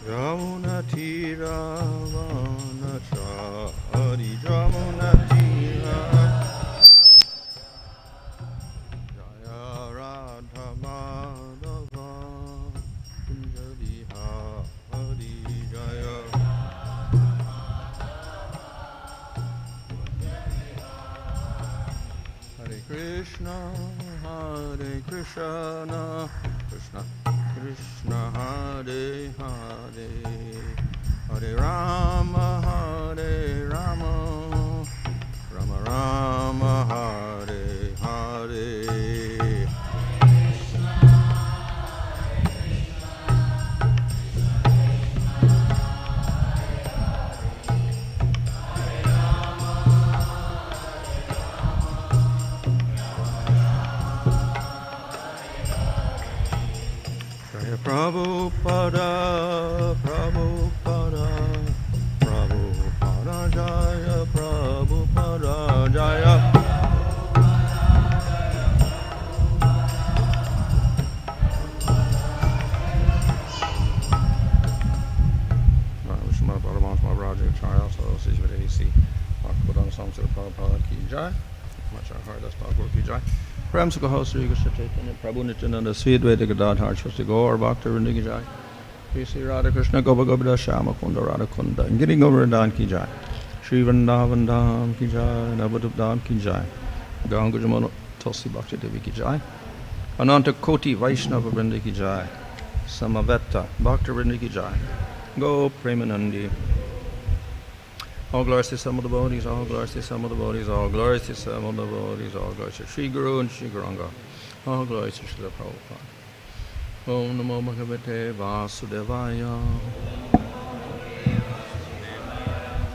Jamuna tira vana chari jamuna tira Jaya Radha Madhava Kunjali Hari Jaya Hare Krishna Krishna Krishna Hare Hare Hare Rama Rama Rama Hare Hare Prabhupada, Prabhupada, Prabhupada Jaya, Prabhupada Jaya. Vishnu Paramahamsa Raja Charya, so Sishvade AC, Bhagavatam Samsara Prabhupada Ki Jai, Machar Hardas Thakur Ki Jai. Prem Sukha Sri Krishna Chaitanya Prabhu Nityananda Sri Advaita Gadadhar Shvasti Gaur Bhakta Vrinda Ki Jai Sri Radha Krishna Gopa Gopida Shama Kunda Radha Kunda Giri Govardhan Ki Jai Sri Vrindavan Dham Ki Jai Navadhup Dham Ki Jai Ganga Jamuna Tulsi Bhakti Devi Ki Jai Ananta Koti Vaishnava Vrinda Ki Jai Samaveta Bhakta Vrinda Ki Jai Go Premanandi. All glories to some of the devotees, all glories to some of the devotees, all glories to some of the devotees, all glories to Sri Guru and Sri Guranga, all glories to Srila Prabhupada. Om Namo Bhagavate Vasudevaya.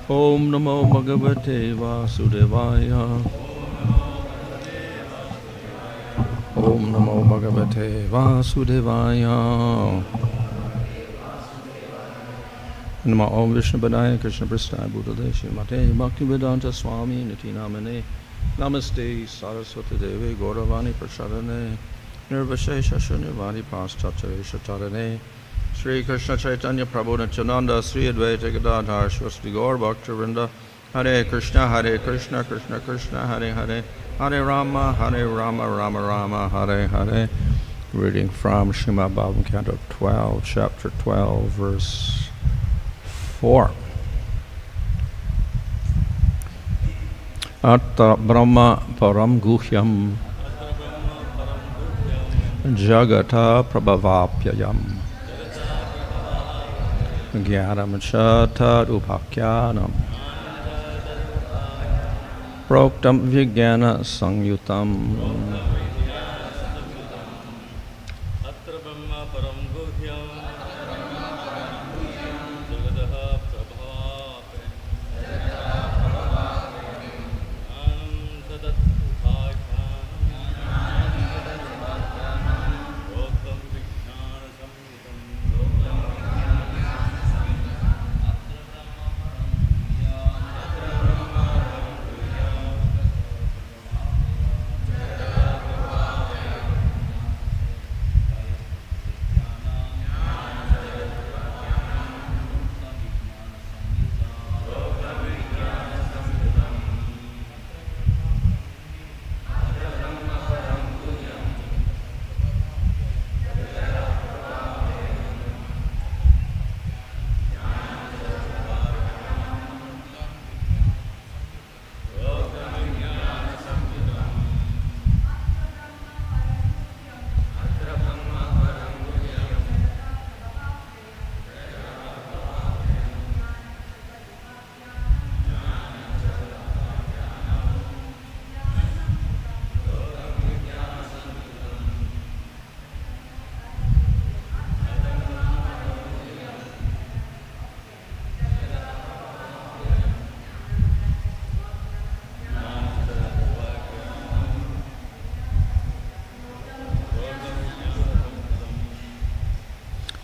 Om Namo Bhagavate Vasudevaya. Om Namo Bhagavate Vasudevaya. Namo Om Vishnu Padaya Krishna Prasthaya Bhutale Srimate Bhaktivedanta Swami Niti Namane Namaste Saraswati Devi Gauravani Prashadane Nirvashesha Shunivani Paschatavesha Tadane Sri Krishna Chaitanya Prabhu Nityananda Sri Advaita Gadadhar Shvasti Gaur Bhakta Vrinda Hare Krishna Krishna Krishna Hare Hare Hare Rama Rama Rama Hare Hare. Reading from Srimad Bhagavatam Canto 12, Chapter 12, Verse 4. Atra brahma param guhyam jagataḥ prabhavāpyayam jñānam tad-upākhyānaṁ proktam vijñāna-saṁyutam atra brahma param guhyam jagataḥ prabhavāpyayam tad-upākhyānam proktam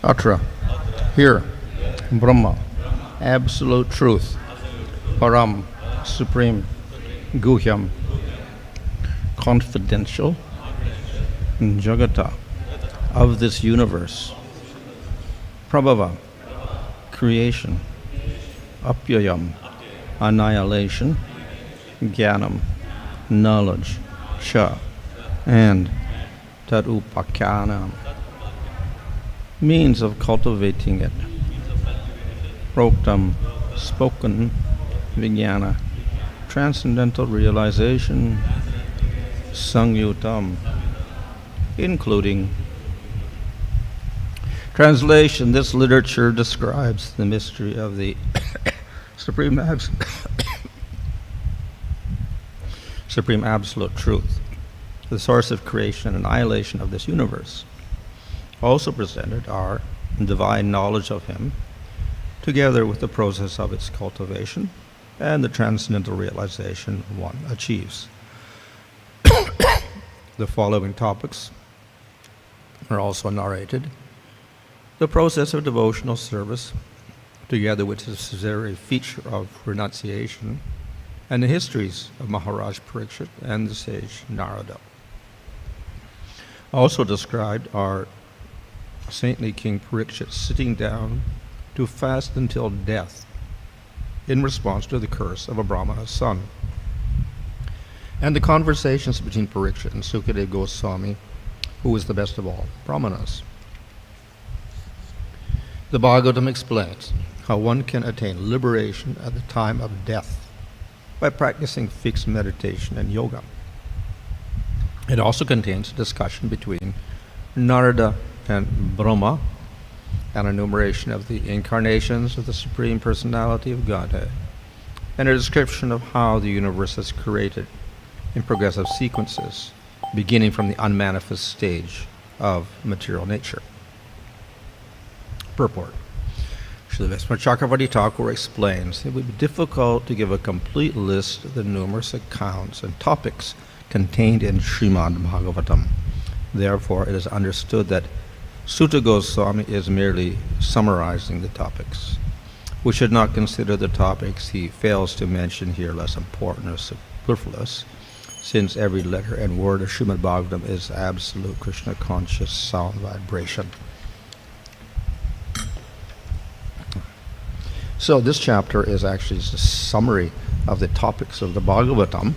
Atra, here, Brahma, absolute truth, param, supreme, guhyam, confidential jagataḥ of this universe, prabhava, creation, apyayam, annihilation, jñānam, knowledge, cha, and tad-upākhyānaṁ, means of cultivating it, proktam, spoken, vijñāna, transcendental realization, saṁyutam, including. Translation: this literature describes the mystery of the supreme absolute truth, the source of creation and annihilation of this universe. Also presented are divine knowledge of Him, together with the process of its cultivation and the transcendental realization one achieves. The following topics are also narrated. The process of devotional service, together with its very feature of renunciation, and the histories of Maharaj Parikshit and the sage Narada. Also described are saintly King Parikshit sitting down to fast until death in response to the curse of a brahmana's son, and the conversations between Parikshit and Sukadeva Goswami, who was the best of all brahmanas. The Bhagavatam explains how one can attain liberation at the time of death by practicing fixed meditation and yoga. It also contains a discussion between Narada and Brahma, an enumeration of the incarnations of the Supreme Personality of Godhead, and a description of how the universe is created in progressive sequences, beginning from the unmanifest stage of material nature. Purport. Srila Visma Chakravarti Thakur explains it would be difficult to give a complete list of the numerous accounts and topics contained in Srimad Bhagavatam. Therefore, it is understood that Sutta Goswami is merely summarizing the topics. We should not consider the topics he fails to mention here less important or superfluous, since every letter and word of Srimad Bhagavatam is absolute Krishna conscious sound vibration. So this chapter is actually just a summary of the topics of the Bhagavatam.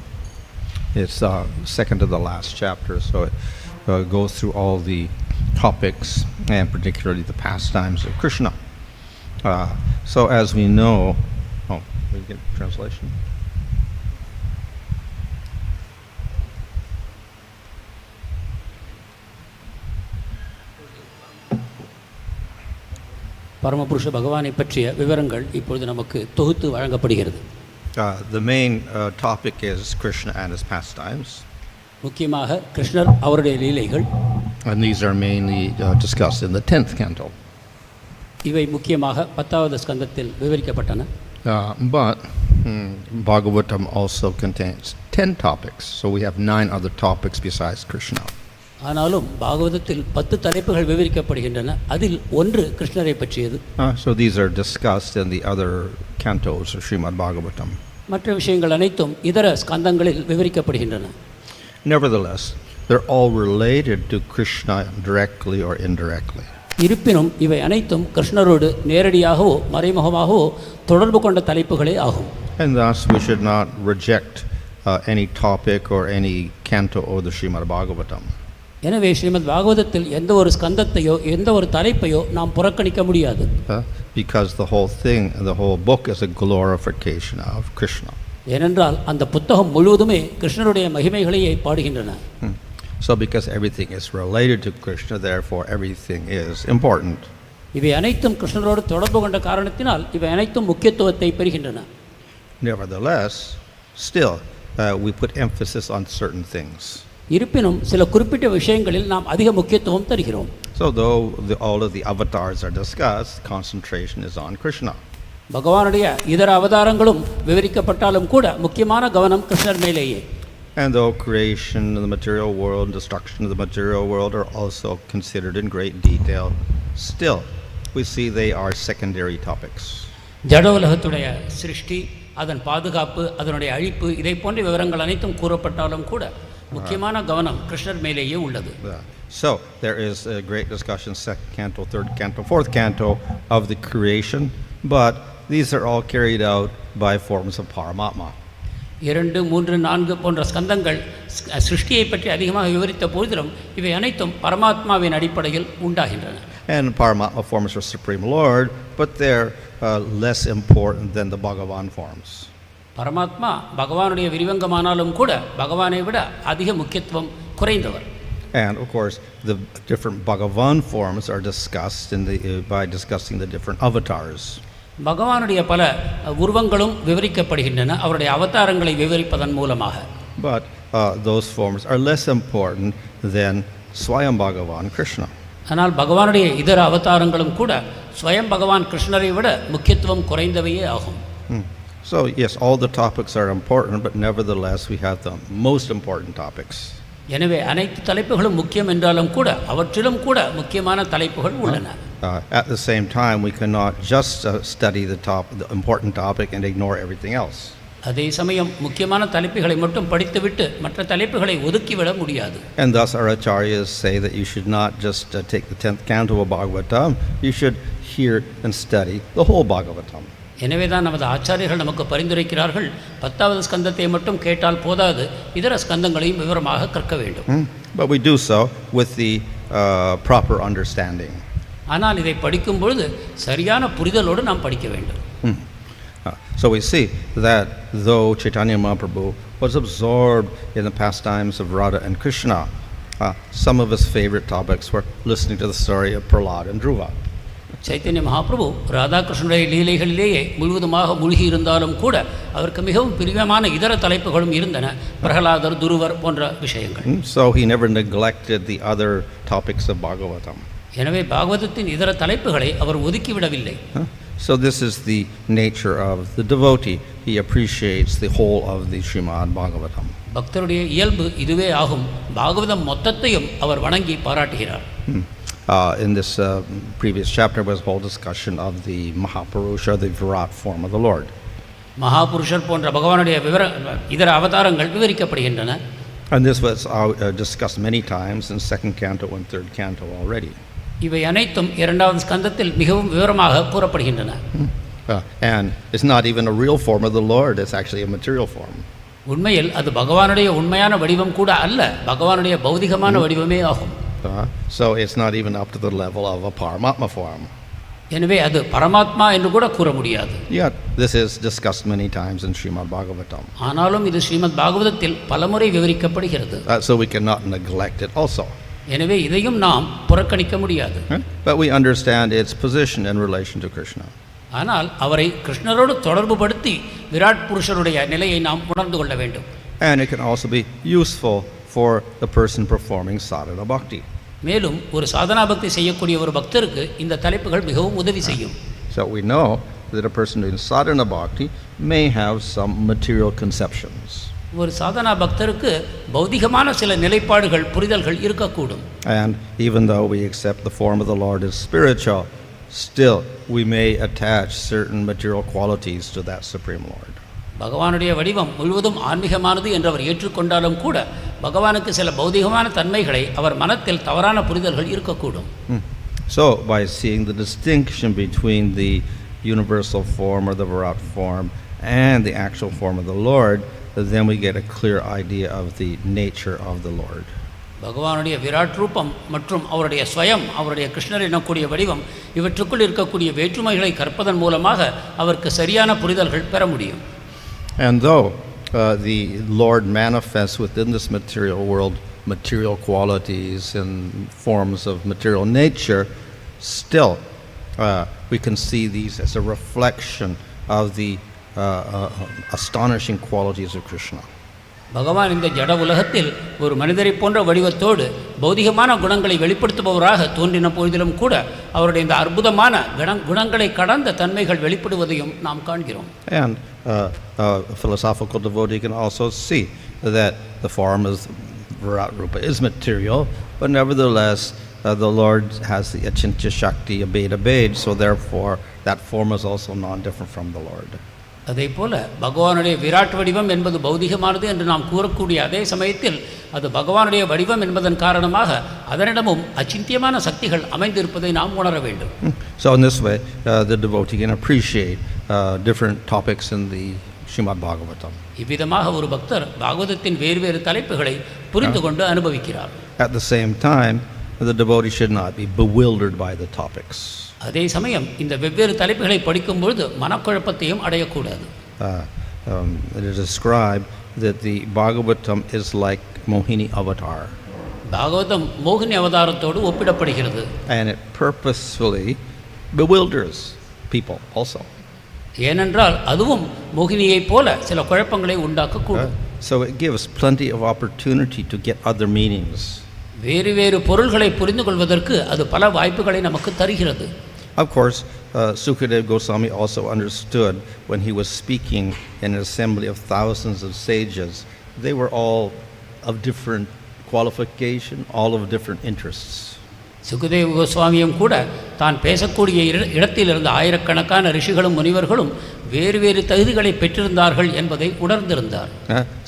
It's second to the last chapter, so it goes through all the topics and particularly the pastimes of Krishna. So as we know, we get translation. பரமபுருஷ பகவானை பற்றிய விவரங்கள் இப்பொழுது நமக்கு தொகுத்து வழங்கப்படுகிறது. The main topic is Krishna and his pastimes. முக்கியமாக கிருஷ்ணர் அவருடைய லீலைகள். And these are mainly discussed in the 10th canto. இவை முக்கியமாக 10வது ஸ்கந்தத்தில் விவரிக்கப்பட்டன. But Bhagavatam also contains 10 topics, so we have 9 other topics besides Krishna. ஆனாலும் பாகவதத்தில் 10 தலைப்புகள் விவரிக்கப்படுகின்றன. அதில் ஒன்று கிருஷ்ணரை பற்றியது. So these are discussed in the other cantos of Srimad Bhagavatam. மற்ற விஷயங்கள் அனைத்தும் இதர ஸ்கந்தங்களில் விவரிக்கப்படுகின்றன. Nevertheless, they're all related to Krishna directly or indirectly. இருப்பினும் இவை அனைத்தும் கிருஷ்ணரோடு நேரடியாகவோ மறைமுகமாகவோ தொடர்பு கொண்ட தலைப்புகளே ஆகும். And thus we should not reject any topic or any canto of the Srimad Bhagavatam. எனவே ஸ்ரீமத் பாகவதத்தில் எந்த ஒரு ஸ்கந்தத்தையோ எந்த ஒரு தலைப்பையோ நாம் புறக்கணிக்க முடியாது. Because the whole thing, the whole book is a glorification of Krishna. ஏனென்றால் அந்த புத்தகம் முழுவதுமே கிருஷ்ணருடைய மகிமைகளையே பாடுகின்றன. So because everything is related to Krishna, therefore everything is important. இவை அனைத்தும் கிருஷ்ணரோடு தொடர்பு கொண்ட காரணத்தினால் இவை அனைத்தும் முக்கியத்துவத்தை பெறுகின்றன. Nevertheless, still we put emphasis on certain things. இருப்பினும் சில குறிப்பிட்ட விஷயங்களில் நாம் அதிக முக்கியத்துவம் தருகிறோம். So though all of the avatars are discussed, concentration is on Krishna. பகவானுடைய இதர அவதாரங்களும் விவரிக்கப்பட்டாலும் கூட முக்கியமான கவனம் கிருஷ்ணர் மேலேயே. And though creation of the material world, destruction of the material world are also considered in great detail, still we see they are secondary topics. ஜட உலகத்துடைய சிருஷ்டி, அதன் பாதுகாப்பு, அதனுடைய அழிப்பு, இதை போன்ற விவரங்கள் அனைத்தும் கூறப்பட்டாலும் கூட முக்கியமான கவனம் கிருஷ்ணர் மேலேயே உள்ளது. So there is a great discussion, second canto, third canto, fourth canto of the creation, but these are all carried out by forms of paramatma. 2, 3, 4 போன்ற ஸ்கந்தங்கள் சிருஷ்டியை பற்றி அதிகமாக விவரித்த போதிலும் இவை அனைத்தும் பரமாத்மாவின் அடிப்படையில் உண்டாகின்றன. And paramatma forms are Supreme Lord, but they're less important than the Bhagavan forms. பரமாத்மா பகவானுடைய விரிவங்கமானாலும் கூட பகவானை விட அதிக முக்கியத்துவம் குறைந்தவர். And of course, the different Bhagavan forms are discussed by discussing the different avatars. பகவானுடைய பல உருவங்களும் விவரிக்கப்படுகின்றன அவருடைய அவதாரங்களை விவரிப்பதன் மூலமாக. But those forms are less important than Swayam Bhagavan Krishna. ஆனால் பகவானுடைய இதர அவதாரங்களும் கூட ஸ்வயம் பகவான் கிருஷ்ணரை விட முக்கியத்துவம் குறைந்தவையே ஆகும். So yes, all the topics are important, but nevertheless we have the most important topics. எனவே அனைத்து தலைப்புகளும் முக்கியம் என்றாலும் கூட அவற்றிலும் கூட முக்கியமான தலைப்புகள் உள்ளன. At the same time, we cannot just study the important topic and ignore everything else. அதே சமயம் முக்கியமான தலைப்புகளை மட்டும் படித்துவிட்டு மற்ற தலைப்புகளை ஒதுக்கிவிட முடியாது. And thus our acharyas say that you should not just take the 10th canto of Bhagavatam, you should hear and study the whole Bhagavatam. எனவே தான் நமது ஆச்சாரியர்கள் நமக்கு பரிந்துரைக்கிறார்கள் 10வது ஸ்கந்தத்தை மட்டும் கேட்டால் போதாது, இதர ஸ்கந்தங்களையும் விவரமாக கற்க வேண்டும். But we do so with the proper understanding. ஆனால் இதை படிக்கும் பொழுது சரியான புரிதலோடு நாம் படிக்க வேண்டும். So we see that though Chaitanya Mahaprabhu was absorbed in the pastimes of Radha and Krishna, some of his favorite topics were listening to the story of Prahlad and Dhruva. Chaitanya Mahaprabhu ராதாகிருஷ்ணனுடைய லீலைகளிலேயே முழுவதுமாக மூழ்கி இருந்தாலும் கூட அவருக்கு மிகவும் பிரியமான இதர தலைப்புகளும் இருந்தன, பிரகலாதர், துருவர் போன்ற விஷயங்கள். So he never neglected the other topics of Bhagavatam. எனவே பாகவதத்தின் இதர தலைப்புகளை அவர் ஒதுக்கிவிடவில்லை. So this is the nature of the devotee. He appreciates the whole of the Srimad Bhagavatam. பக்தருடைய இயல்பு இதுவே ஆகும். பாகவதம் மொத்தத்தையும் அவர் வணங்கி பாராட்டுகிறார். In this previous chapter was a whole discussion of the Mahapurusha, the Virat form of the Lord. மகாபுருஷர் போன்ற பகவானுடைய இதர அவதாரங்கள் விவரிக்கப்படுகின்றன. And this was discussed many times in second canto and third canto already. இவை அனைத்தும் 2வது ஸ்கந்தத்தில் மிகவும் விவரமாக கூறப்படுகின்றன. And it's not even a real form of the Lord, it's actually a material form. உண்மையில் அது பகவானுடைய உண்மையான வடிவம் கூட அல்ல, பகவானுடைய பௌதிகமான வடிவமே ஆகும். So it's not even up to the level of a paramatma form. எனவே அது பரமாத்மா என்று கூட கூற முடியாது. Yet this is discussed many times in Srimad Bhagavatam. ஆனாலும் இது ஸ்ரீமத் பாகவதத்தில் பலமுறை விவரிக்கப்படுகிறது. So we cannot neglect it also. எனவே இதையும் நாம் புறக்கணிக்க முடியாது. But we understand its position in relation to Krishna. ஆனால் அவரை கிருஷ்ணரோடு தொடர்புபடுத்தி விராட் புருஷருடைய நிலையை நாம் உணர்ந்து கொள்ள வேண்டும். And it can also be useful for the person performing sadhana bhakti. மேலும் ஒரு சாதனா பக்தி செய்யக்கூடிய ஒரு பக்தருக்கு இந்த தலைப்புகள் மிகவும் உதவி செய்யும். So we know that a person doing sadhana bhakti may have some material conceptions. ஒரு சாதனா பக்தருக்கு பௌதிகமான சில நிலைப்பாடுகள் புரிதல்கள் இருக்கக்கூடும். And even though we accept the form of the Lord as spiritual, still we may attach certain material qualities to that Supreme Lord. பகவானுடைய வடிவம் முழுவதும் ஆன்மீகமானது என்று அவர் ஏற்றுக்கொண்டாலும் கூட பகவானுக்கு சில பௌதிகமான தன்மைகளை அவர் மனத்தில் தவறான புரிதல்கள் இருக்கக்கூடும். So by seeing the distinction between the universal form or the Virat form and the actual form of the Lord, then we get a clear idea of the nature of the Lord. பகவானுடைய விராட் ரூபம் மற்றும் அவருடைய ஸ்வயம், அவருடைய கிருஷ்ணர் எனக்கூடிய வடிவம், இவற்றுக்குள் இருக்கக்கூடிய வேற்றுமைகளை கற்பதன் மூலமாக அவருக்கு சரியான புரிதல்கள் பெற முடியும். And though the Lord manifests within this material world material qualities and forms of material nature, still we can see these as a reflection of the astonishing qualities of Krishna. பகவான் இந்த ஜட உலகத்தில் ஒரு மனிதரை போன்ற வடிவத்தோடு பௌதிகமான குணங்களை வெளிப்படுத்துபவராக தோன்றின போதிலும் கூட அவருடைய இந்த அற்புதமான குணங்களை கடந்த தன்மைகள் வெளிப்படுவதையும் நாம் காண்கிறோம். And a philosophical devotee can also see that the form is Virat Rupa is material, but nevertheless the Lord has the Achintya Shakti, Abed, so therefore that form is also non-different from the Lord. அதே போல பகவானுடைய விராட் வடிவம் என்பது பௌதிகமானது என்று நாம் கூறக்கூடிய அதே சமயத்தில் அது பகவானுடைய வடிவம் என்பதன் காரணமாக அதனிடமும் அச்சிந்தியமான சக்திகள் அமைந்திருப்பதை நாம் உணர வேண்டும். So in this way, the devotee can appreciate different topics in the Srimad Bhagavatam. இவ்விதமாக ஒரு பக்தர் பாகவதத்தின் வேறு தலைப்புகளை புரிந்து கொண்டு அனுபவிக்கிறார். At the same time, the devotee should not be bewildered by the topics. அதே சமயம் இந்த வெவ்வேறு தலைப்புகளை படிக்கும்பொழுது மனக்குழப்பத்தையும் அடையக்கூடாது. It is described that the Bhagavatam is like Mohini avatar. Bhagavatam மோகினி அவதாரத்தோடு ஒப்பிடப்படுகிறது. And it purposefully bewilders people also. ஏனென்றால் அதுவும் மோகினியைப் போல சில குழப்பங்களை உண்டாக்கக்கூடும். So it gives plenty of opportunity to get other meanings. வேறு பொருள்களை புரிந்து கொள்வதற்கு அது பல வாய்ப்புகளை நமக்கு தருகிறது. Of course, Sukadeva Goswami also understood when he was speaking in an assembly of thousands of sages. They were all of different qualification, all of different interests. Sukadeva கோஸ்வாமியும் கூட தான் பேசக்கூடிய இடத்தில் இருந்த ஆயிரக்கணக்கான ரிஷிகளும் முனிவர்களும் வேறு தகுதிகளை பெற்றிருந்தார்கள் என்பதை உணர்ந்திருந்தார்.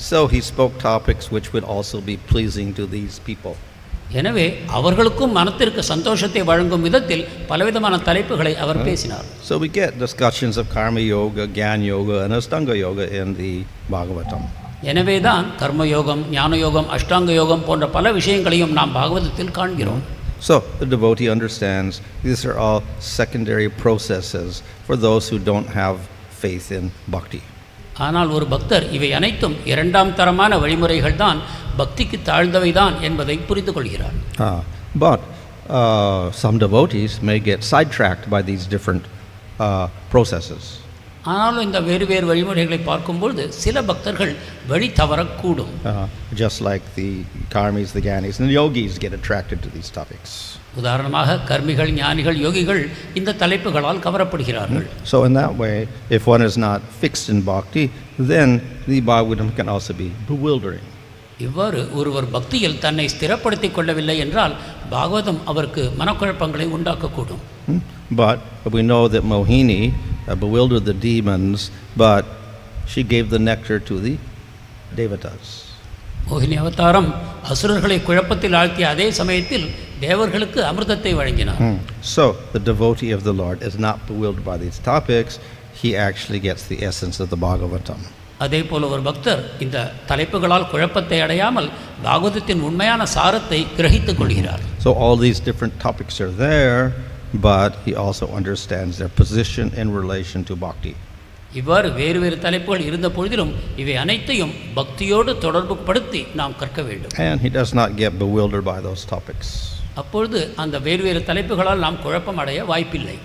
So he spoke topics which would also be pleasing to these people. எனவே அவர்களுக்கும் மனத்திற்கு சந்தோஷத்தை வழங்கும் விதத்தில் பலவிதமான தலைப்புகளை அவர் பேசினார். So we get discussions of karma yoga, jnana yoga and ashtanga yoga in the Bhagavatam. எனவேதான் கர்மயோகம், ஞான யோகம், அஷ்டாங்க யோகம் போன்ற பல விஷயங்களையும் நாம் பாகவதத்தில் காண்கிறோம். So the devotee understands these are all secondary processes for those who don't have faith in bhakti. ஆனால் ஒரு பக்தர் இவை அனைத்தும் இரண்டாம் தரமான வழிமுறைகள் தான், பக்திக்கு தாழ்ந்தவை தான் என்பதை புரிந்து கொள்கிறார். But some devotees may get sidetracked by these different processes. ஆனாலும் இந்த வேறு வழிமுறைகளை பார்க்கும்பொழுது சில பக்தர்கள் வழி தவறக்கூடும். Just like the karmis, the gyanis and the yogis get attracted to these topics. உதாரணமாக கர்மிகள், ஞானிகள், யோகிகள் இந்த தலைப்புகளால் கவரப்படுகிறார்கள். So in that way, if one is not fixed in bhakti, then the Bhagavatam can also be bewildering. இவ்வாறு ஒருவர் பக்தியில் தன்னை ஸ்திரப்படுத்திக் கொள்ளவில்லை என்றால் பாகவதம் அவருக்கு மனக்குழப்பங்களை உண்டாக்கக்கூடும். But we know that Mohini bewildered the demons, but she gave the nectar to the devatas. மோகினி அவதாரம் அசுரர்களை குழப்பத்தில் ஆழ்த்திய அதே சமயத்தில் தேவர்களுக்கு அமிர்தத்தை வழங்கினார். So the devotee of the Lord is not bewildered by these topics. He actually gets the essence of the Bhagavatam. அதே போல ஒரு பக்தர் இந்த தலைப்புகளால் குழப்பத்தை அடையாமல் பாகவதத்தின் உண்மையான சாரத்தை கிரகித்துக் கொள்கிறார். So all these different topics are there, but he also understands their position in relation to bhakti. இவ்வாறு வேறு தலைப்புகள் இருந்த பொழுதிலும் இவை அனைத்தையும் பக்தியோடு தொடர்பு படுத்தி நாம் கற்க வேண்டும். And he does not get bewildered by those topics. அப்பொழுது அந்த வேறு தலைப்புகளால் நாம் குழப்பம் அடைய வாய்ப்பில்லை.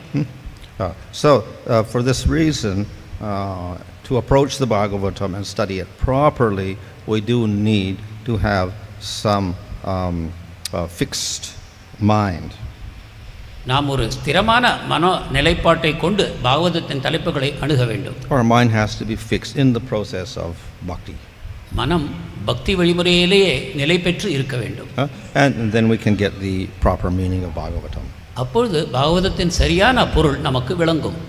So for this reason, to approach the Bhagavatam and study it properly, we do need to have some fixed mind. நாம் ஒரு ஸ்திரமான மன நிலைப்பாட்டை கொண்டு பாகவதத்தின் தலைப்புகளை அணுக வேண்டும். Our mind has to be fixed in the process of bhakti. மனம் பக்தி வழிமுறையிலேயே நிலை பெற்று இருக்க வேண்டும். And then we can get the proper meaning of Bhagavatam. அப்பொழுது பாகவதத்தின் சரியான பொருள் நமக்கு விளங்கும்.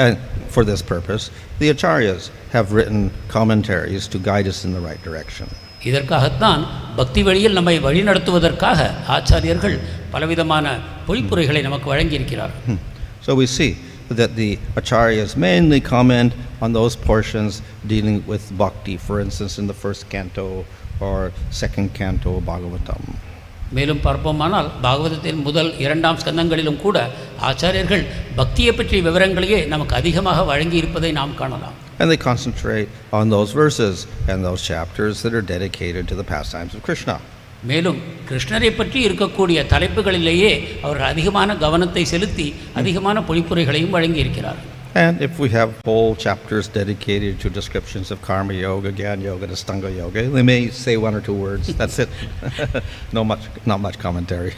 And for this purpose, the acharyas have written commentaries to guide us in the right direction. இதற்காகத்தான் பக்தி வழியில் நம்மை வழிநடத்துவதற்காக ஆச்சாரியர்கள் பலவிதமான பொழிப்புரைகளை நமக்கு வழங்கியிருக்கிறார். So we see that the acharyas mainly comment on those portions dealing with bhakti, for instance in the first canto or second canto of Bhagavatam. மேலும் பார்ப்போமானால் பாகவதத்தின் முதல் இரண்டாம் ஸ்கந்தங்களிலும் கூட ஆச்சாரியர்கள் பக்தியை பற்றிய விவரங்களையே நமக்கு அதிகமாக வழங்கி இருப்பதை நாம் காணலாம். And they concentrate on those verses and those chapters that are dedicated to the pastimes of Krishna. மேலும் கிருஷ்ணரை பற்றி இருக்கக்கூடிய தலைப்புகளிலேயே அவர்கள் அதிகமான கவனத்தை செலுத்தி அதிகமான பொழிப்புரைகளையும் வழங்கி இருக்கிறார். And if we have whole chapters dedicated to descriptions of karma yoga, jnana yoga, and ashtanga yoga, they may say one or two words. That's it. Not much commentary.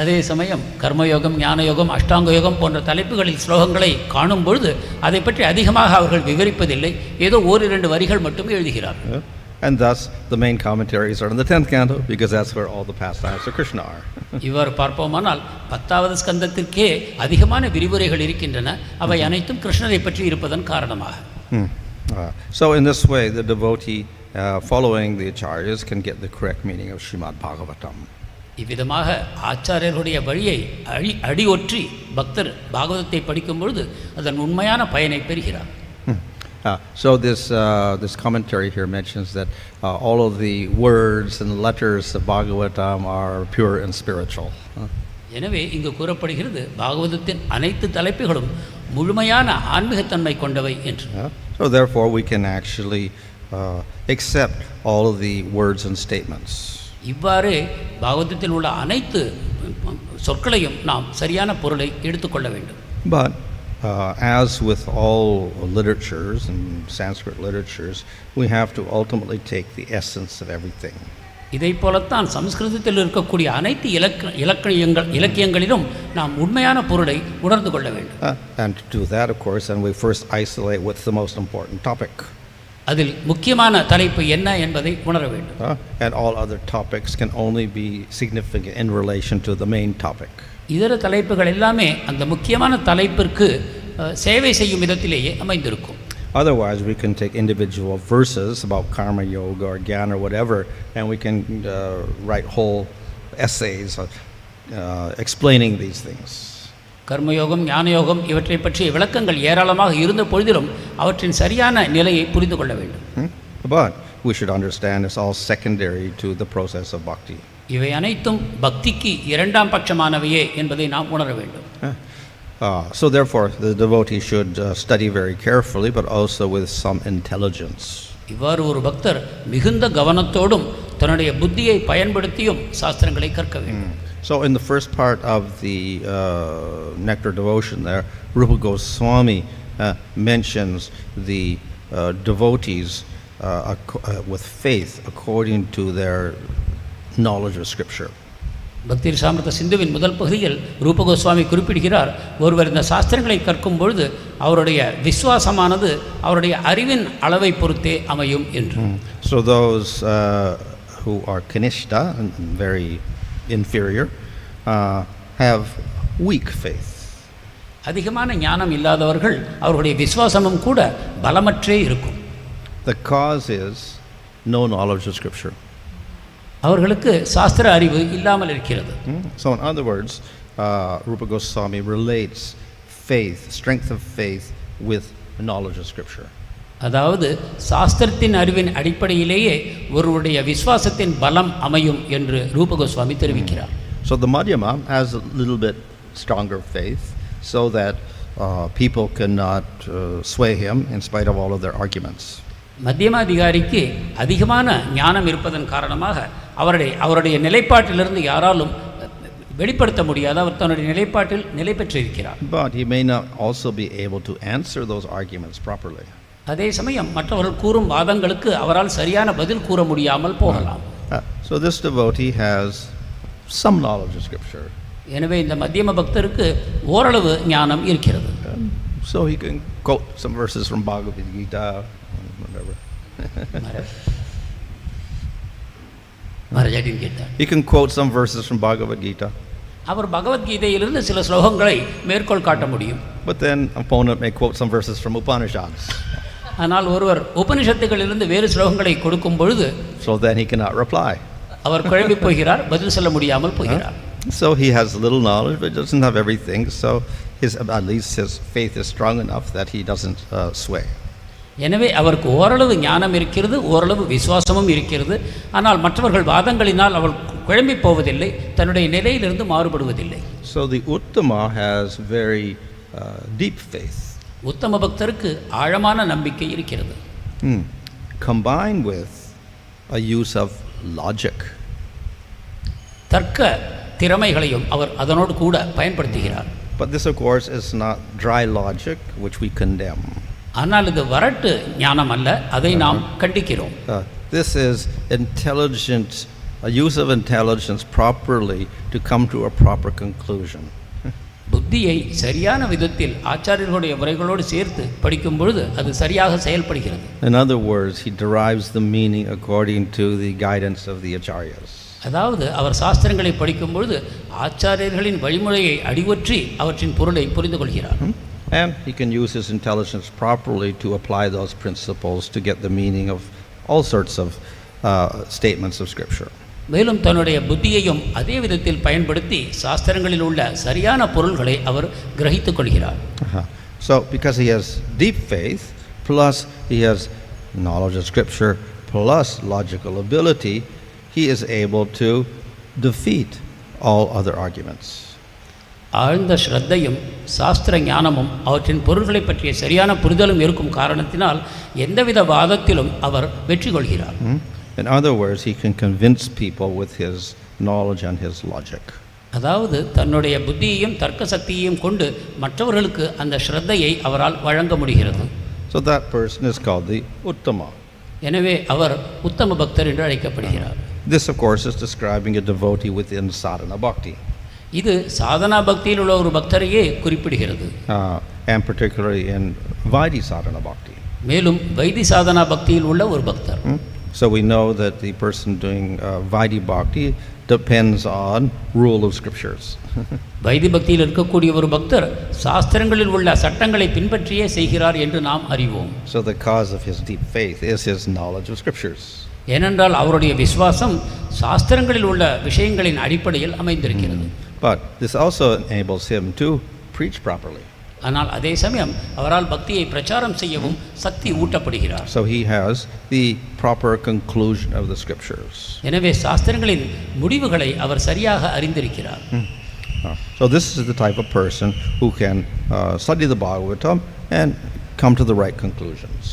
அதே சமயம் கர்மயோகம், ஞான யோகம், அஷ்டாங்க யோகம் போன்ற தலைப்புகளில் ஸ்லோகங்களை காணும் பொழுது அதை பற்றி அதிகமாக அவர்கள் விவரிப்பதில்லை. ஏதோ ஓரிரண்டு வரிகள் மட்டுமே எழுதுகிறார்கள். And thus the main commentaries are in the 10th canto, because that's where all the pastimes of Krishna are. இவ்வாறு பார்ப்போமானால் 10வது ஸ்கந்தத்திற்கே அதிகமான விரிவுரைகள் இருக்கின்றன. அவை அனைத்தும் கிருஷ்ணரை பற்றி இருப்பதன் காரணமாக. So in this way, the devotee following the acharyas can get the correct meaning of Srimad Bhagavatam. இவ்விதமாக ஆச்சாரியர்களுடைய வழியை அடியொற்றி பக்தர் பாகவதத்தை படிக்கும் பொழுது அதன் உண்மையான பயனை பெறுகிறார். So this commentary here mentions that all of the words and letters of Bhagavatam are pure and spiritual. எனவே இங்கு கூறப்படுகிறது பாகவதத்தின் அனைத்து தலைப்புகளும் முழுமையான ஆன்மீகத்தன்மை கொண்டவை என்று. So therefore we can actually accept all of the words and statements. இவ்வாறு பாகவதத்தில் உள்ள அனைத்து சொற்களையும் நாம் சரியான பொருளை எடுத்துக்கொள்ள வேண்டும். But as with all literatures and Sanskrit literatures, we have to ultimately take the essence of everything. இதை போலத்தான் சமஸ்கிருதத்தில் இருக்கக்கூடிய அனைத்து இலக்கியங்களிலும் நாம் உண்மையான பொருளை உணர்ந்து கொள்ள வேண்டும். And to do that, of course, and we first isolate what's the most important topic. அதில் முக்கியமான தலைப்பு என்ன என்பதை உணர வேண்டும். And all other topics can only be significant in relation to the main topic. இதர தலைப்புகள் எல்லாமே அந்த முக்கியமான தலைப்பிற்கு சேவை செய்யும் விதத்திலேயே அமைந்திருக்கும். Otherwise, we can take individual verses about karma yoga or jnana or whatever, and we can write whole essays explaining these things. கர்மயோகம் ஞானயோகம் இவற்றை பற்றிய விளக்கங்கள் ஏராளமாக இருந்த பொழுதிலும் அவற்றின் சரியான நிலையை புரிந்து கொள்ள வேண்டும். But we should understand it's all secondary to the process of bhakti. இவை அனைத்தும் பக்திக்கு இரண்டாம் பட்சமானவையே என்பதை நாம் உணர வேண்டும். So therefore the devotee should study very carefully but also with some intelligence. இவ்வாறு ஒரு பக்தர் மிகுந்த கவனத்தோடும் தன்னுடைய புத்தியை பயன்படுத்தியும் சாஸ்திரங்களை கற்க வேண்டும். So in the first part of the nectar devotion there, Rupa Goswami mentions the devotees with faith according to their knowledge of scripture. பக்தி சாமிரத சிந்துவின் முதல் பகுதியில் ரூப கோஸ்வாமி குறிப்பிடுகிறார், ஒருவர் இந்த சாஸ்திரங்களை கற்கும் பொழுது அவருடைய விசுவாசமானது அவருடைய அறிவின் அளவை பொறுத்தே அமையும் என்று. So those who are kanishta, very inferior, have weak faith. அதிகமான ஞானம் இல்லாதவர்கள் அவருடைய விசுவாசமும் கூட பலமற்றே இருக்கும். The cause is no knowledge of scripture. அவர்களுக்கு சாஸ்திர அறிவு இல்லாமல் இருக்கிறது. So in other words, Rupa Goswami relates faith, strength of faith with knowledge of scripture. அதாவது சாஸ்திரத்தின் அறிவின் அடிப்படையிலேயே ஒருவருடைய விசுவாசத்தின் பலம் அமையும் என்று ரூப கோஸ்வாமி தெரிவிக்கிறார். So the Madhyama has a little bit stronger faith so that people cannot sway him in spite of all of their arguments. மத்தியமாதிகாரிக்கு அதிகமான ஞானம் இருப்பதன் காரணமாக அவருடைய நிலைப்பாட்டிலிருந்து யாராலும் வெளிப்படுத்த முடியாது. அவர் தன்னுடைய நிலைப்பாட்டில் நிலை பெற்றிருக்கிறார். But he may not also be able to answer those arguments properly. அதே சமயம் மற்றவர்கள் கூறும் வாதங்களுக்கு அவரால் சரியான பதில் கூற முடியாமல் போகலாம். So this devotee has some knowledge of scripture. எனவே இந்த மத்தியம பக்தருக்கு ஓரளவு ஞானம் இருக்கிறது. So he can quote some verses from Bhagavad Gita, whatever. He can quote some verses from Bhagavad Gita. அவர் பகவத்கீதையிலிருந்து சில ஸ்லோகங்களை மேற்கோள் காட்ட முடியும். But then opponent may quote some verses from Upanishads. ஆனால் ஒருவர் உபனிஷத்துகளிலிருந்து வேறு ஸ்லோகங்களை கொடுக்கும் பொழுது so then he cannot reply. அவர் குழம்பி போகிறார், பதில் சொல்ல முடியாமல் போகிறார். So he has little knowledge but doesn't have everything, so at least his faith is strong enough that he doesn't sway. எனவே அவருக்கு ஓரளவு ஞானம் இருக்கிறது, ஓரளவு விசுவாசமும் இருக்கிறது. ஆனால் மற்றவர்கள் வாதங்களினால் அவள் குழம்பி போவதில்லை, தன்னுடைய நிலையிலிருந்து மாறுபடுவதில்லை. So the Uttama has very deep faith. உத்தம பக்தருக்கு ஆழமான நம்பிக்கை இருக்கிறது. Combined with a use of logic. தர்க்க திறமைகளையும் அவர் அதனோடு கூட பயன்படுத்துகிறார். But this of course is not dry logic which we condemn. ஆனால் இது வரட்டு ஞானம் அல்ல, அதை நாம் கண்டிக்கிறோம். This is intelligent, a use of intelligence properly to come to a proper conclusion. புத்தியை சரியான விதத்தில் ஆச்சாரியர்களுடைய முறைகளோடு சேர்த்து படிக்கும் பொழுது அது சரியாக செயல்படுகிறது. In other words, he derives the meaning according to the guidance of the acharyas. அதாவது அவர் சாஸ்திரங்களை படிக்கும் பொழுது ஆச்சாரியர்களின் வழிமுறையை அடிவற்றி அவற்றின் பொருளை புரிந்து கொள்கிறார். And he can use his intelligence properly to apply those principles to get the meaning of all sorts of statements of Scripture. மேலும் தன்னுடைய புத்தியையும் அதே விதத்தில் பயன்படுத்தி சாஸ்திரங்களில் உள்ள சரியான பொருள்களை அவர் கிரகித்துக் கொள்கிறார். So because he has deep faith, plus he has knowledge of Scripture, plus logical ability, he is able to defeat all other arguments. ஆழ்ந்த ஸ்ரத்தையும் சாஸ்திர ஞானமும் அவற்றின் பொருள்களை பற்றிய சரியான புரிதலும் இருக்கும் காரணத்தினால் எந்தவித வாதத்திலும் அவர் வெற்றி கொள்கிறார். In other words, he can convince people with his knowledge and his logic. அதாவது தன்னுடைய புத்தியையும் தர்க்க சக்தியையும் கொண்டு மற்றவர்களுக்கு அந்த ஸ்ரத்தையை அவரால் வழங்க முடிகிறது. So that person is called the uttama. எனவே அவர் உத்தம பக்தர் என்று அழைக்கப்படுகிறார். This of course is describing a devotee within sadhana bhakti. இது சாதனா பக்தியில் உள்ள ஒரு பக்தரையே குறிப்பிடுகிறது. And particularly in vaidhi sadhana bhakti. மேலும் வைதி சாதனா பக்தியில் உள்ள ஒரு பக்தர். So we know that the person doing vaidhi bhakti depends on rule of scriptures. Why this பக்தியில் இருக்கக்கூடிய ஒரு பக்தர் சாஸ்திரங்களில் உள்ள சட்டங்களை பின்பற்றியே செய்கிறார் என்று நாம் அறிவோம். So the cause of his deep faith is his knowledge of scriptures. ஏனென்றால் அவருடைய விசுவாசம் சாஸ்திரங்களில் உள்ள விஷயங்களின் அடிப்படையில் அமைந்திருக்கிறது. But this also enables him to preach properly. ஆனால் அதே சமயம் அவரால் பக்தியை பிரச்சாரம் செய்யவும் சக்தி ஊட்டப்படுகிறார். So he has the proper conclusion of the scriptures. எனவே சாஸ்திரங்களின் முடிவுகளை அவர் சரியாக அறிந்திருக்கிறார். So this is the type of person who can study the Bhagavatam and come to the right conclusions.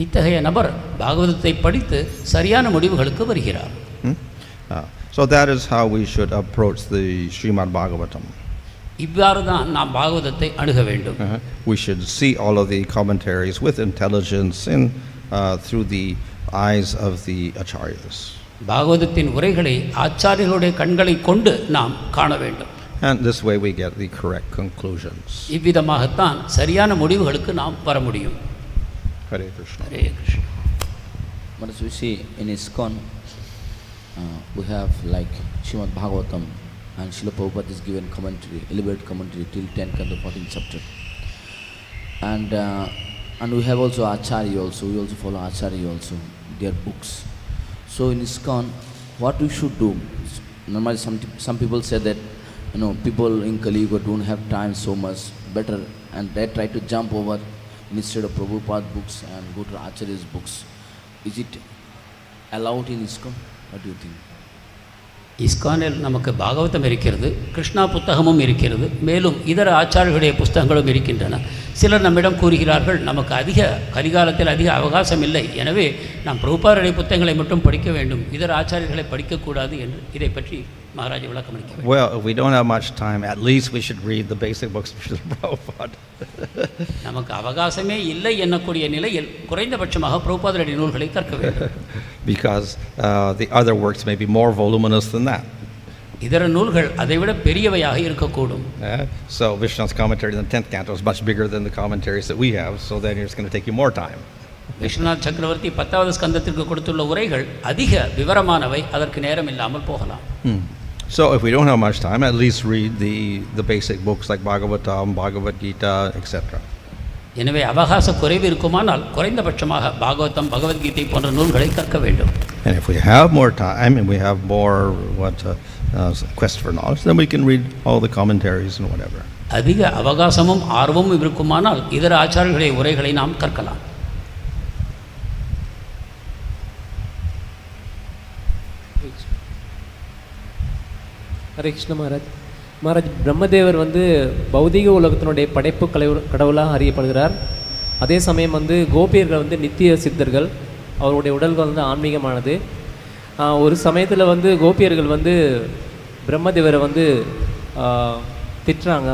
இத்தகைய நபர் பாகவதத்தை படித்து சரியான முடிவுகளுக்கு வருகிறார். So that is how we should approach the Srimad Bhagavatam. இவ்வாறு தான் நாம் பாகவதத்தை அணுக வேண்டும். We should see all of the commentaries with intelligence and through the eyes of the acharyas. பாகவதத்தின் உரைகளை ஆச்சாரியர்களுடைய கண்களை கொண்டு நாம் காண வேண்டும். And this way we get the correct conclusions. இவ்விதமாகத்தான் சரியான முடிவுகளுக்கு நாம் வர முடியும். Hare Krishna. Hare Krishna. But as we see in ISKCON, we have like Srimad Bhagavatam, and Srila Prabhupada is given commentary, elaborate commentary till 10th canto 14th chapter. And we have also Acharya also, we also follow Acharya also, their books. So in ISKCON, what we should do? Normally some people say that, you know, people in Kali Yuga don't have time so much, better, and they try to jump over instead of Prabhupada books and go to Acharya's books. Is it allowed in ISKCON? What do you think? இஸ்கானில் நமக்கு பாகவதம் இருக்கிறது, கிருஷ்ணா புத்தகமும் இருக்கிறது, மேலும் இதர ஆச்சாரியர்களுடைய புஸ்தகங்களும் இருக்கின்றன. சிலர் நம்மிடம் கூறுகிறார்கள், நமக்கு கலிகாலத்தில் அதிக அவகாசம் இல்லை, எனவே நாம் பிரபுபாதருடைய புத்தகங்களை மட்டும் படிக்க வேண்டும், இதர ஆச்சாரியர்களை படிக்கக்கூடாது என்று இதை பற்றி மகாராஜ் விளக்கம் அளிக்க வேண்டும். Well, if we don't have much time, at least we should read the basic books of Srila Prabhupada. நமக்கு அவகாசமே இல்லை என்னக்கூடிய நிலையில் குறைந்தபட்சமாக பிரபுபாதருடைய நூல்களை கற்க வேண்டும். Because the other works may be more voluminous than that. இதர நூல்கள் அதைவிட பெரியவையாக இருக்கக்கூடும். So Vishnu's commentary in the 10th canto is much bigger than the commentaries that we have, so then it's going to take you more time. Viswanath சக்கரவர்த்தி 10வது ஸ்கந்தத்திற்கு கொடுத்துள்ள உரைகள் அதிக விவரமானவை, அதற்கு நேரம் இல்லாமல் போகலாம். So if we don't have much time, at least read the basic books like Bhagavatam, Bhagavad Gita, etc. எனவே அவகாச குறைவு இருக்குமானால் குறைந்தபட்சமாக பாகவதம், பகவத்கீதை போன்ற நூல்களை கற்க வேண்டும். And if we have more time and we have more quest for knowledge, then we can read all the commentaries and whatever. அதிக அவகாசமும் ஆர்வமும் இருக்குமானால் இதர ஆச்சாரியர்களுடைய உரைகளை நாம் கற்கலாம். ஹரே கிருஷ்ண மகாராஜ் பிரம்மதேவர் பௌதிக உலகத்தினுடைய படைப்பு கடவுளாக அறியப்படுகிறார். அதே சமயம் கோபியர்கள் நித்திய சித்தர்கள், அவருடைய உடல்கள் ஆன்மீகமானது. ஒரு சமயத்தில் கோபியர்கள் பிரம்மதேவரை திட்டுறாங்க,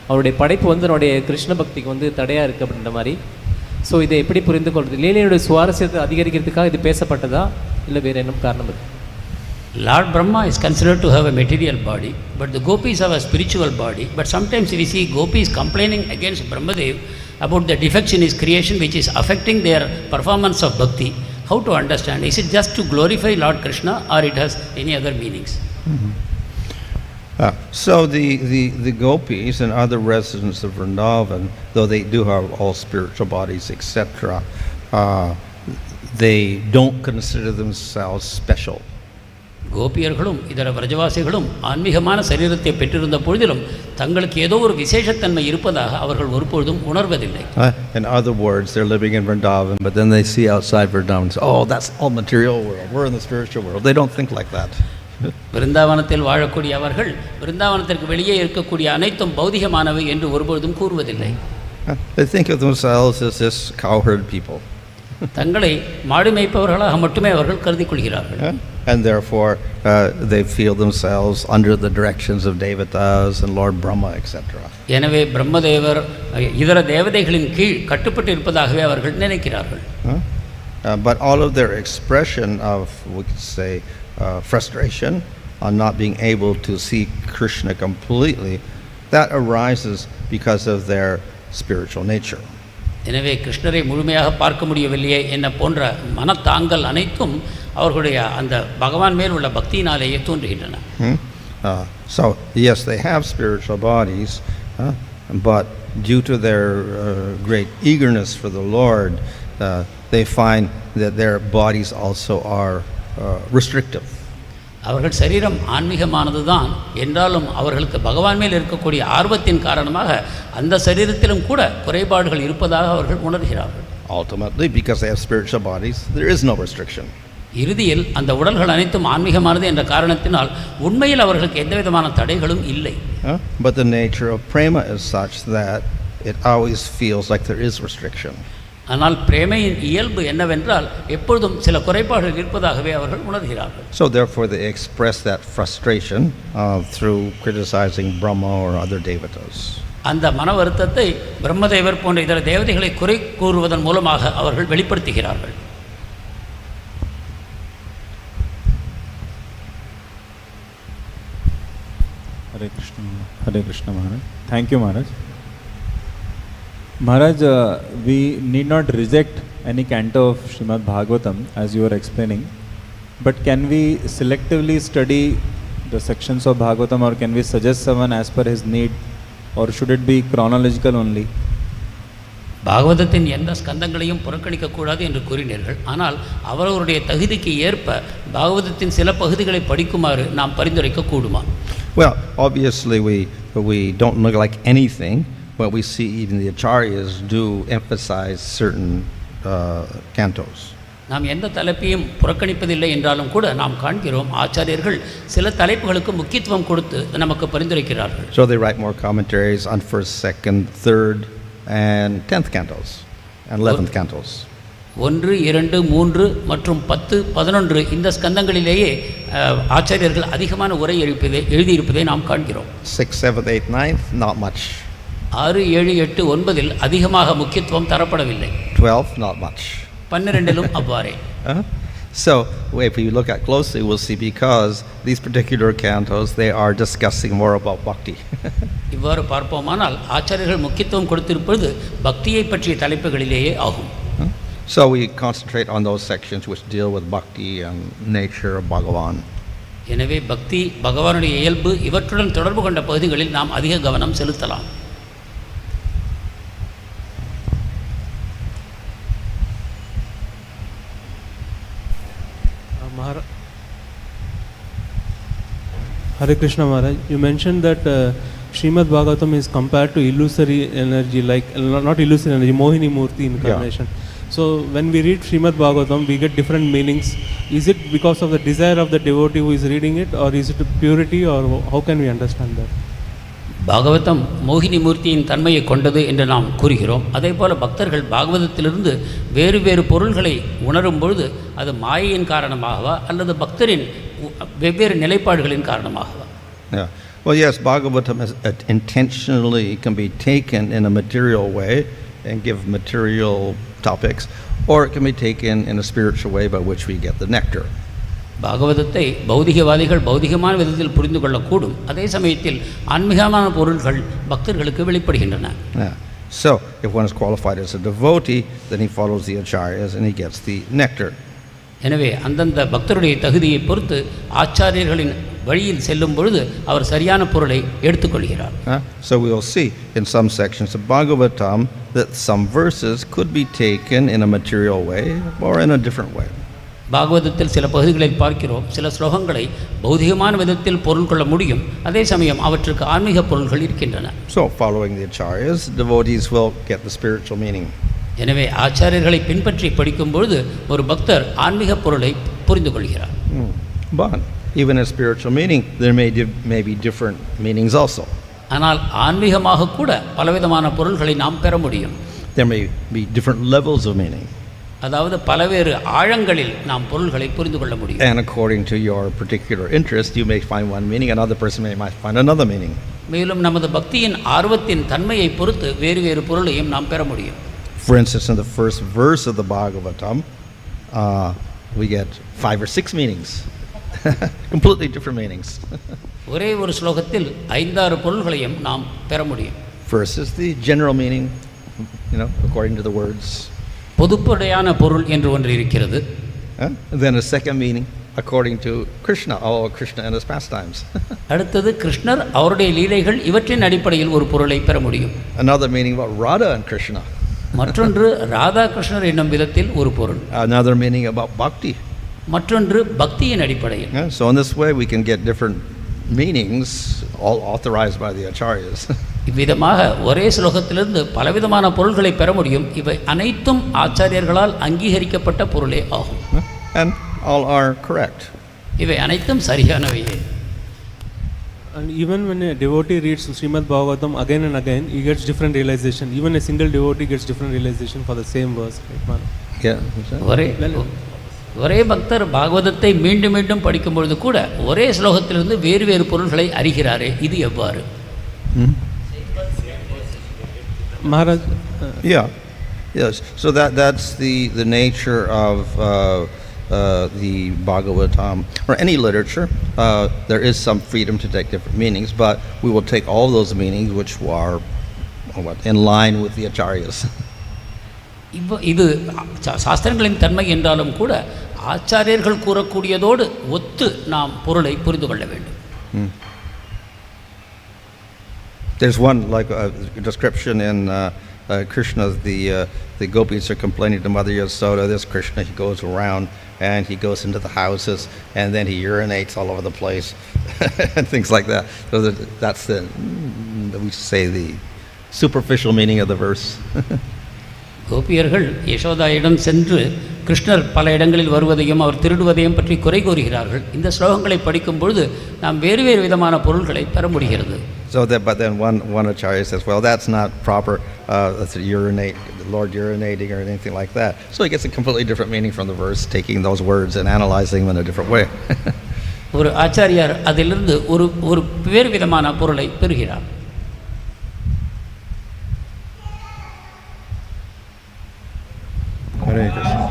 அவருடைய படைப்பு அவருடைய கிருஷ்ண பக்திக்கு தடையாக இருக்குது அப்படின்ற மாதிரி. ஸோ இதை எப்படி புரிந்து கொள்வது? லீலையுடைய சுவாரஸ்யத்தை அதிகரிக்கிறதுக்காக இது பேசப்பட்டதா இல்லை வேறு என்ன காரணம் இருக்குது? Lord Brahma is considered to have a material body, but the gopis have a spiritual body. But sometimes we see gopis complaining against Brahmadev about the defects in his creation which is affecting their performance of bhakti. How to understand? Is it just to glorify Lord Krishna or it has any other meanings? So the gopis and other residents of Vrindavan, though they do have all spiritual bodies, etc., they don't consider themselves special. கோபியர்களும் இதர விரஜவாசிகளும் ஆன்மீகமான சரீரத்தை பெற்றிருந்த பொழுதிலும் தங்களுக்கு ஏதோ ஒரு விசேஷத்தன்மை இருப்பதாக அவர்கள் ஒருபொழுதும் உணர்வதில்லை. In other words, they're living in Vrindavan, but then they see outside Vrindavan and say, oh, that's all material world, we're in the spiritual world. They don't think like that. விருந்தாவனத்தில் வாழக்கூடிய அவர்கள் விருந்தாவனத்திற்கு வெளியே இருக்கக்கூடிய அனைத்தும் பௌதிகமானவை என்று ஒருபொழுதும் கூறுவதில்லை. They think of themselves as this cowherd people. தங்களை மாடு மேய்ப்பவர்களாக மட்டுமே அவர்கள் கருதி கொள்கிறார்கள். And therefore they feel themselves under the directions of devatas and Lord Brahma, etc. எனவே பிரம்மதேவர் இதர தேவதைகளின் கீழ் கட்டுப்பட்டு இருப்பதாகவே அவர்கள் நினைக்கிறார்கள். But all of their expression of, we could say, frustration on not being able to see Krishna completely, that arises because of their spiritual nature. எனவே கிருஷ்ணரை முழுமையாக பார்க்க முடியவில்லையே என்ன போன்ற மனத்தாங்கல் அனைத்தும் அவர்களுடைய அந்த பகவான் மேல் உள்ள பக்தியினாலேயே தோன்றுகின்றன. So yes, they have spiritual bodies, but due to their great eagerness for the Lord, they find that their bodies also are restrictive. அவர்கள் சரீரம் ஆன்மீகமானது தான் என்றாலும் அவர்களுக்கு பகவான் மேல் இருக்கக்கூடிய ஆர்வத்தின் காரணமாக அந்த சரீரத்திலும் கூட குறைபாடுகள் இருப்பதாக அவர்கள் உணர்கிறார்கள். Ultimately, because they have spiritual bodies, there is no restriction. இறுதியில் அந்த உடல்கள் அனைத்தும் ஆன்மீகமானது என்ற காரணத்தினால் உண்மையில் அவர்களுக்கு எந்த விதமான தடைகளும் இல்லை. But the nature of prema is such that it always feels like there is restriction. ஆனால் பிரேமையின் இயல்பு என்னவென்றால் எப்பொழுதும் சில குறைபாடுகள் இருப்பதாகவே அவர்கள் உணர்கிறார்கள். So therefore they express that frustration through criticizing Brahma or other devatas. அந்த மன வருத்தத்தை பிரம்மதேவர் போன்ற இதர தேவதைகளை குறை கூறுவதன் மூலமாக அவர்கள் வெளிப்படுத்துகிறார்கள். Hare Krishna Maharaj. Thank you Maharaj. Maharaj, we need not reject any canto of Srimad Bhagavatam as you were explaining, but can we selectively study the sections of Bhagavatam, or can we suggest someone as per his need, or should it be chronological only? பாகவதத்தின் எந்த ஸ்கந்தங்களையும் புறக்கணிக்கக்கூடாது என்று கூறினீர்கள். ஆனால் அவரவருடைய தகுதிக்கு ஏற்ப பாகவதத்தின் சில பகுதிகளை படிக்குமாறு நாம் பரிந்துரைக்க கூடுமா? Well, obviously we don't look like anything. But we see even the acharyas do emphasize certain cantos. நாம் எந்த தலைப்பையும் புறக்கணிப்பதில்லை என்றாலும் கூட நாம் காண்கிறோம் ஆச்சாரியர்கள் சில தலைப்புகளுக்கு முக்கியத்துவம் கொடுத்து நமக்கு பரிந்துரைக்கிறார்கள். So they write more commentaries on 1st, 2nd, 3rd and 10th cantos and 11th cantos. 1, 2, 3 மற்றும் 10, 11 இந்த ஸ்கந்தங்களிலேயே ஆச்சாரியர்கள் அதிகமான உரை எழுதியிருப்பதை நாம் காண்கிறோம். 6th, 7th, 8th, 9th not much. 6, 7, 8, 9 அதிகமாக முக்கியத்துவம் தரப்படவில்லை. 12 not much. 12 அவ்வாறே. So if we look at closely, we'll see because these particular cantos, they are discussing more about bhakti. இவ்வாறு பார்ப்போமானால் ஆச்சாரியர்கள் முக்கியத்துவம் கொடுத்திருப்பது பக்தியை பற்றிய தலைப்புகளிலேயே ஆகும். So we concentrate on those sections which deal with bhakti and nature of Bhagavan. எனவே பக்தி, பகவானுடைய இயல்பு இவற்றுடன் தொடர்பு கொண்ட பகுதிகளில் நாம் அதிக கவனம் செலுத்தலாம். Hare Krishna Maharaj, you mentioned that Srimad Bhagavatam is compared to illusory energy, like not illusory energy, Mohini Murti incarnation. Yeah. So when we read Srimad Bhagavatam, we get different meanings. Is it because of the desire of the devotee who is reading it, or is it purity, or how can we understand that? Bhagavatam மோகினி மூர்த்தியின் தன்மையை கொண்டது என்று நாம் கூறுகிறோம். அதே போல் பக்தர்கள் பாகவதத்திலிருந்து வேறு வேறு பொருள்களை உணரும் பொழுது அது மாயையின் காரணமாகவா அல்லது பக்தரின் வெவ்வேறு நிலைப்பாடுகளின் காரணமாகவா? Yeah. Well, yes, Bhagavatam is intentionally can be taken in a material way and give material topics, or it can be taken in a spiritual way by which we get the nectar. பாகவதத்தை பௌதிகவாதிகள் பௌதிகமான விதத்தில் புரிந்து கொள்ளக்கூடும். அதே சமயத்தில் ஆன்மீகமான பொருள்கள் பக்தர்களுக்கு வெளிப்படுகின்றன. So, if one is qualified as a devotee, then he follows the acharyas and he gets the nectar. எனவே அந்தந்த பக்தருடைய தகுதியை பொறுத்து ஆச்சாரியர்களின் வழியில் செல்லும் பொழுது அவர் சரியான பொருளை எடுத்துக்கொள்கிறார். So we will see in some sections of Bhagavatam that some verses could be taken in a material way or in a different way. பாகவதத்தில் சில பகுதிகளில் பார்க்கிறோம், சில ஸ்லோகங்களை பௌதிகமான விதத்தில் பொருள் கொள்ள முடியும், அதே சமயம் அவற்றுக்கு ஆன்மீக பொருள்கள் இருக்கின்றன. So following the acharyas, devotees will get the spiritual meaning. எனவே ஆச்சாரியர்களை பின்பற்றி படிக்கும் பொழுது ஒரு பக்தர் ஆன்மீக பொருளை புரிந்து கொள்கிறார். But even a spiritual meaning, there may be different meanings also. ஆனால் ஆன்மீகமாக கூட பலவிதமான பொருள்களை நாம் பெற முடியும். There may be different levels of meaning. அதாவது பலவேறு ஆழங்களில் நாம் பொருள்களை புரிந்து கொள்ள முடியும். And according to your particular interest, you may find one meaning, another person might find another meaning. மேலும் நமது பக்தியின் ஆர்வத்தின் தன்மையை பொறுத்து வேறு வேறு பொருளையும் நாம் பெற முடியும். For instance, in the first verse of the Bhagavatam, we get 5 or 6 meanings, completely different meanings. ஒரே ஒரு ஸ்லோகத்தில் 5-6 பொருள்களையும் நாம் பெற முடியும். First is the general meaning, according to the words. பொதுப்படையான பொருள் என்று ஒன்று இருக்கிறது. Then a second meaning according to Krsna, Krishna and his pastimes. அடுத்தது கிருஷ்ணர் அவருடைய லீலைகள் இவற்றின் அடிப்படையில் ஒரு பொருளை பெற முடியும். Another meaning about Radha and Krishna. மற்றொன்று ராதா கிருஷ்ணர் என்னும் விதத்தில் ஒரு பொருள். Another meaning about bhakti. மற்றொன்று பக்தியின் அடிப்படையில். So in this way we can get different meanings, all authorized by the acharyas. இவ்விதமாக ஒரே ஸ்லோகத்திலிருந்து பலவிதமான பொருள்களை பெற முடியும். இவை அனைத்தும் ஆச்சாரியர்களால் அங்கீகரிக்கப்பட்ட பொருளே ஆகும். And all are correct. இவை அனைத்தும் சரியானவையே. And even when a devotee reads Srimad Bhagavatam again and again, he gets different realization. Even a single devotee gets different realization for the same verse. ஒரே பக்தர் பாகவதத்தை மீண்டும் மீண்டும் படிக்கும் பொழுது கூட ஒரே ஸ்லோகத்திலிருந்து வேறு வேறு பொருள்களை அறிகிறாரே, இது எவ்வாறு? Maharaj. Yes. So that's the nature of the Bhagavatam or any literature. There is some freedom to take different meanings, but we will take all those meanings which are in line with the acharyas. இது சாஸ்திரங்களின் தன்மை என்றாலும் கூட ஆச்சாரியர்கள் கூறக்கூடியதோடு ஒத்து நாம் பொருளை புரிந்து கொள்ள வேண்டும். There's one like a description in Krishna's the gopis are complaining to Mother Yasoda. This Krishna, he goes around and he goes into the houses and then he urinates all over the place and things like that. So that's we say the superficial meaning of the verse. கோபியர்கள் யசோதாயிடம் சென்று கிருஷ்ணர் பல இடங்களில் வருவதையும் அவர் திருடுவதையும் பற்றி குறை கூறுகிறார்கள். இந்த ஸ்லோகங்களை படிக்கும் பொழுது நாம் வேறு வேறு விதமான பொருள்களை பெற முடிகிறது. But then one acharya says, well, that's not proper. That's urinate, the Lord urinating or anything like that. So he gets a completely different meaning from the verse, taking those words and analyzing them in a different way. ஒரு ஆச்சாரியார் அதிலிருந்து ஒரு வேறு விதமான பொருளை பெறுகிறார். Hare Krishna.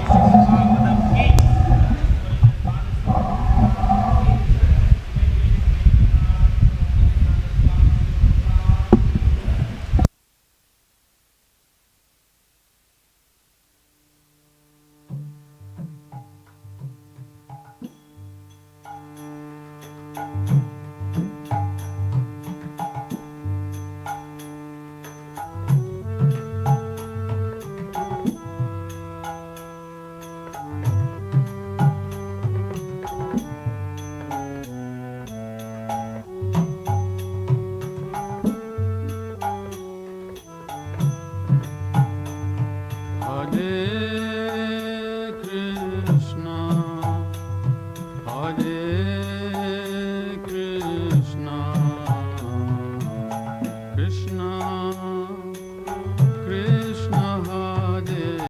Hare